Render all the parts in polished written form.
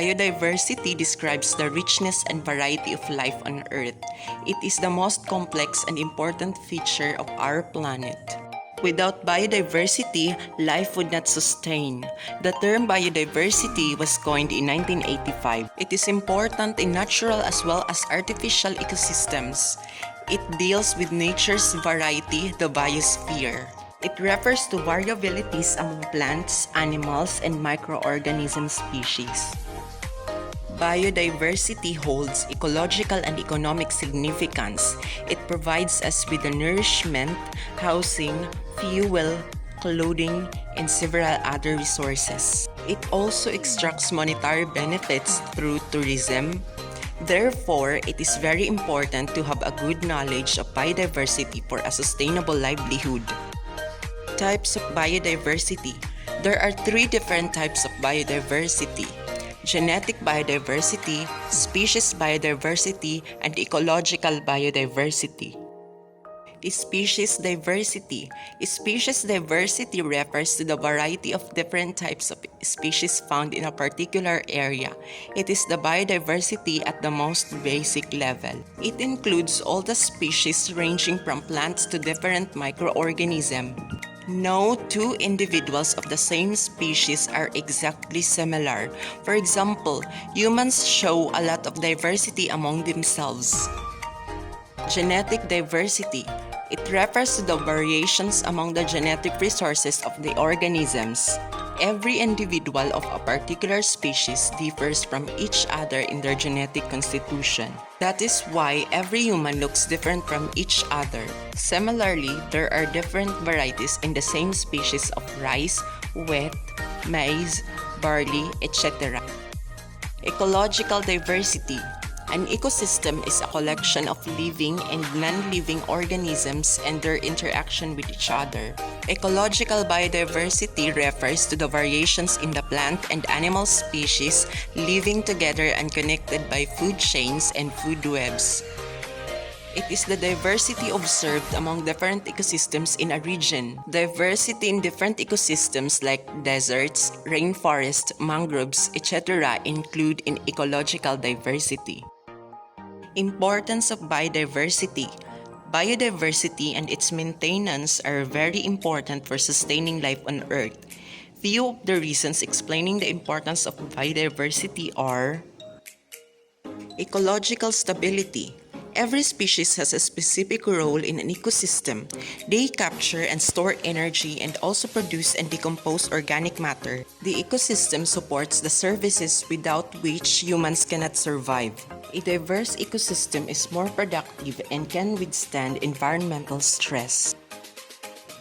Biodiversity describes the richness and variety of life on Earth. It is the most complex and important feature of our planet. Without biodiversity, life would not sustain. The term biodiversity was coined in 1985. It is important in natural as well as artificial ecosystems. It deals with nature's variety, the biosphere. It refers to variabilities among plants, animals, and microorganism species. Biodiversity holds ecological and economic significance. It provides us with the nourishment, housing, fuel, clothing, and several other resources. It also extracts monetary benefits through tourism. Therefore, it is very important to have a good knowledge of biodiversity for a sustainable livelihood. Types of biodiversity. There are three different types of biodiversity: genetic biodiversity, species biodiversity, and ecological biodiversity. Species diversity. Species diversity refers to the variety of different types of species found in a particular area. It is the biodiversity at the most basic level. It includes all the species ranging from plants to different microorganisms. No two individuals of the same species are exactly similar. For example, humans show a lot of diversity among themselves. Genetic diversity. It refers to the variations among the genetic resources of the organisms. Every individual of a particular species differs from each other in their genetic constitution. That is why every human looks different from each other. Similarly, there are different varieties in the same species of rice, wheat, maize, barley, etc. Ecological diversity. An ecosystem is a collection of living and non-living organisms and their interaction with each other. Ecological biodiversity refers to the variations in the plant and animal species living together and connected by food chains and food webs. It is the diversity observed among different ecosystems in a region. Diversity in different ecosystems like deserts, rainforests, mangroves, etc. include in ecological diversity. Importance of biodiversity. Biodiversity and its maintenance are very important for sustaining life on Earth. Few of the reasons explaining the importance of biodiversity are: ecological stability. Every species has a specific role in an ecosystem. They capture and store energy and also produce and decompose organic matter. The ecosystem supports the services without which humans cannot survive. A diverse ecosystem is more productive and can withstand environmental stress.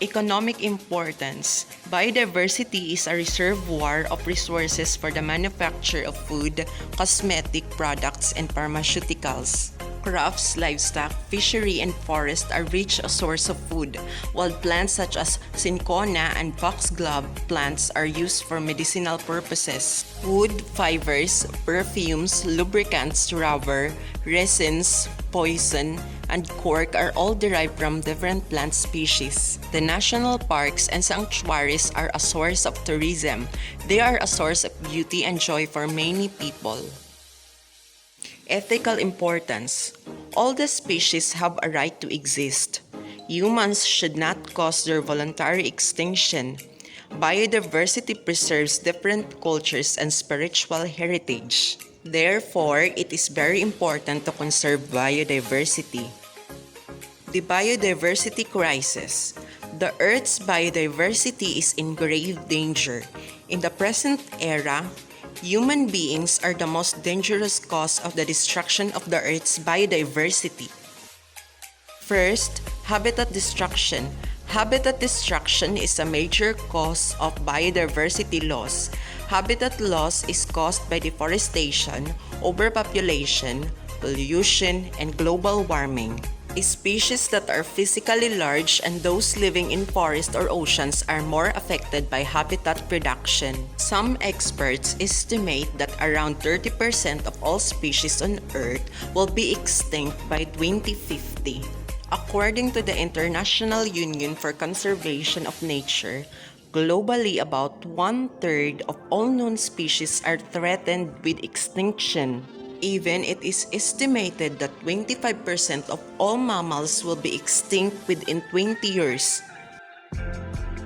Economic importance. Biodiversity is a reservoir of resources for the manufacture of food, cosmetic products, and pharmaceuticals. Crops, livestock, fishery, and forest are rich a source of food, while plants such as cinchona and foxglove plants are used for medicinal purposes. Wood, fibers, perfumes, lubricants, rubber, resins, poison, and cork are all derived from different plant species. The national parks and sanctuaries are a source of tourism. They are a source of beauty and joy for many people. Ethical importance. All the species have a right to exist. Humans should not cause their voluntary extinction. Biodiversity preserves different cultures and spiritual heritage. Therefore, it is very important to conserve biodiversity. The biodiversity crisis. The Earth's biodiversity is in grave danger. In the present era, human beings are the most dangerous cause of the destruction of the Earth's biodiversity. First, habitat destruction. Habitat destruction is a major cause of biodiversity loss. Habitat loss is caused by deforestation, overpopulation, pollution, and global warming. Species that are physically large and those living in forests or oceans are more affected by habitat reduction. Some experts estimate that around 30% of all species on Earth will be extinct by 2050. According to the International Union for Conservation of Nature, Globally, about one-third of all known species are threatened with extinction. Even it is estimated that 25% of all mammals will be extinct within 20 years.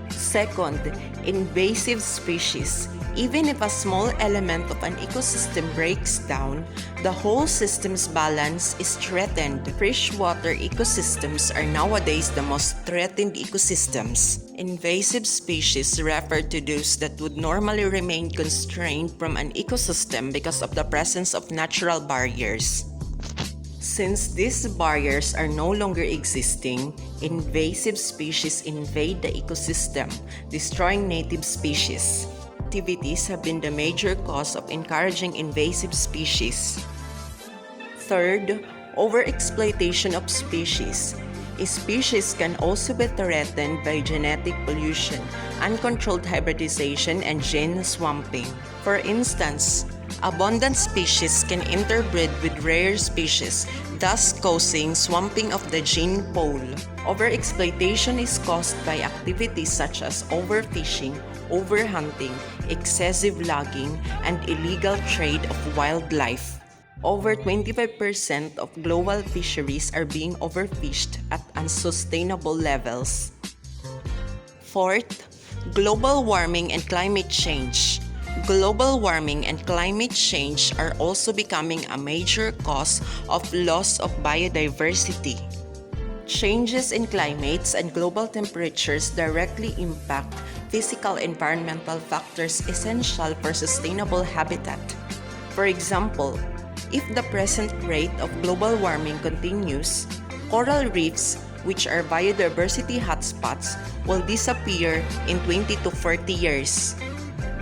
Second, invasive species. Even if a small element of an ecosystem breaks down, the whole system's balance is threatened. Freshwater ecosystems are nowadays the most threatened ecosystems. Invasive species refer to those that would normally remain constrained from an ecosystem because of the presence of natural barriers. Since these barriers are no longer existing, invasive species invade the ecosystem, destroying native species. Activities have been the major cause of encouraging invasive species. Third, overexploitation of species. Species can also be threatened by genetic pollution, uncontrolled hybridization, and gene swamping. For instance, abundant species can interbreed with rare species, thus causing swamping of the gene pool. Overexploitation is caused by activities such as overfishing, overhunting, excessive logging, and illegal trade of wildlife. Over 25% of global fisheries are being overfished at unsustainable levels. Fourth, global warming and climate change. Global warming and climate change are also becoming a major cause of loss of biodiversity. Changes in climates and global temperatures directly impact physical environmental factors essential for sustainable habitat. For example, if the present rate of global warming continues, coral reefs, which are biodiversity hotspots, will disappear in 20 to 40 years.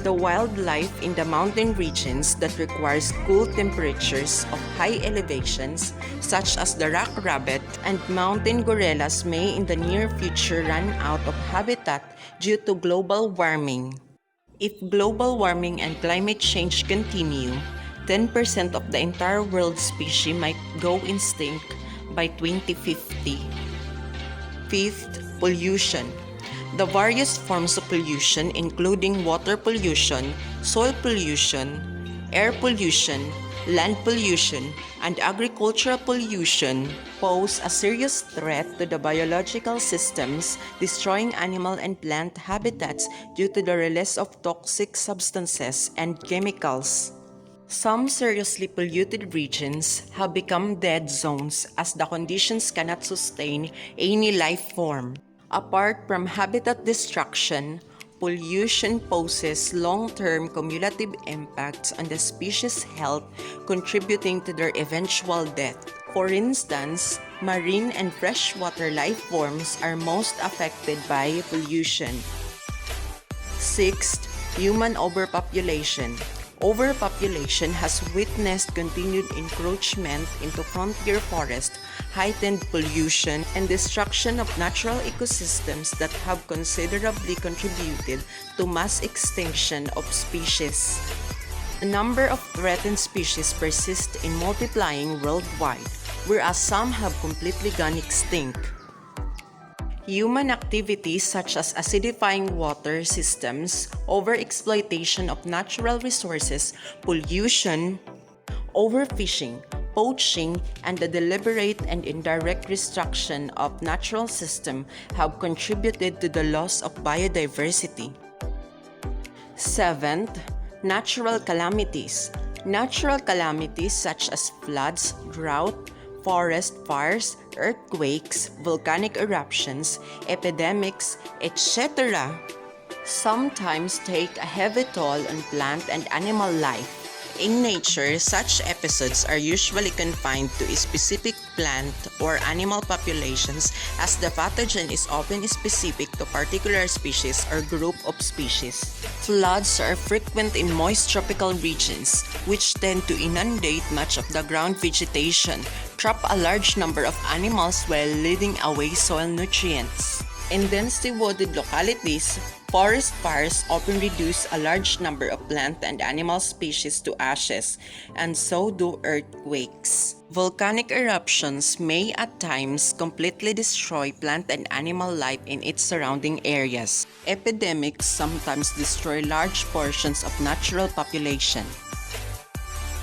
The wildlife in the mountain regions that requires cool temperatures of high elevations, such as the rock rabbit and mountain gorillas, may in the near future run out of habitat due to global warming. If global warming and climate change continue, 10% of the entire world species might go extinct by 2050. Fifth, pollution. The various forms of pollution, including water pollution, soil pollution, air pollution, land pollution, and agricultural pollution, pose a serious threat to the biological systems, destroying animal and plant habitats due to the release of toxic substances and chemicals. Some seriously polluted regions have become dead zones as the conditions cannot sustain any life form. Apart from habitat destruction, pollution poses long-term cumulative impacts on the species' health, contributing to their eventual death. For instance, marine and freshwater life forms are most affected by pollution. Sixth, human overpopulation. Overpopulation has witnessed continued encroachment into frontier forest, heightened pollution, and destruction of natural ecosystems that have considerably contributed to mass extinction of species. The number of threatened species persists in multiplying worldwide, whereas some have completely gone extinct. Human activities such as acidifying water systems, overexploitation of natural resources, pollution, overfishing, poaching, and the deliberate and indirect destruction of natural systems have contributed to the loss of biodiversity. Seventh, natural calamities. Natural calamities such as floods, drought, forest fires, earthquakes, volcanic eruptions, epidemics, etc. sometimes take a heavy toll on plant and animal life. In nature, such episodes are usually confined to a specific plant or animal populations, as the pathogen is often specific to particular species or group of species. Floods are frequent in moist tropical regions, which tend to inundate much of the ground vegetation, trap a large number of animals while leading away soil nutrients. In densely wooded localities, Forest fires often reduce a large number of plant and animal species to ashes, and so do earthquakes. Volcanic eruptions may at times completely destroy plant and animal life in its surrounding areas. Epidemics sometimes destroy large portions of natural population.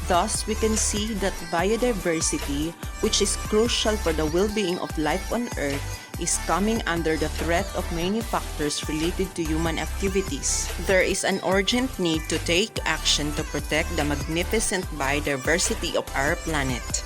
Thus, we can see that biodiversity, which is crucial for the well-being of life on Earth, is coming under the threat of many factors related to human activities. There is an urgent need to take action to protect the magnificent biodiversity of our planet.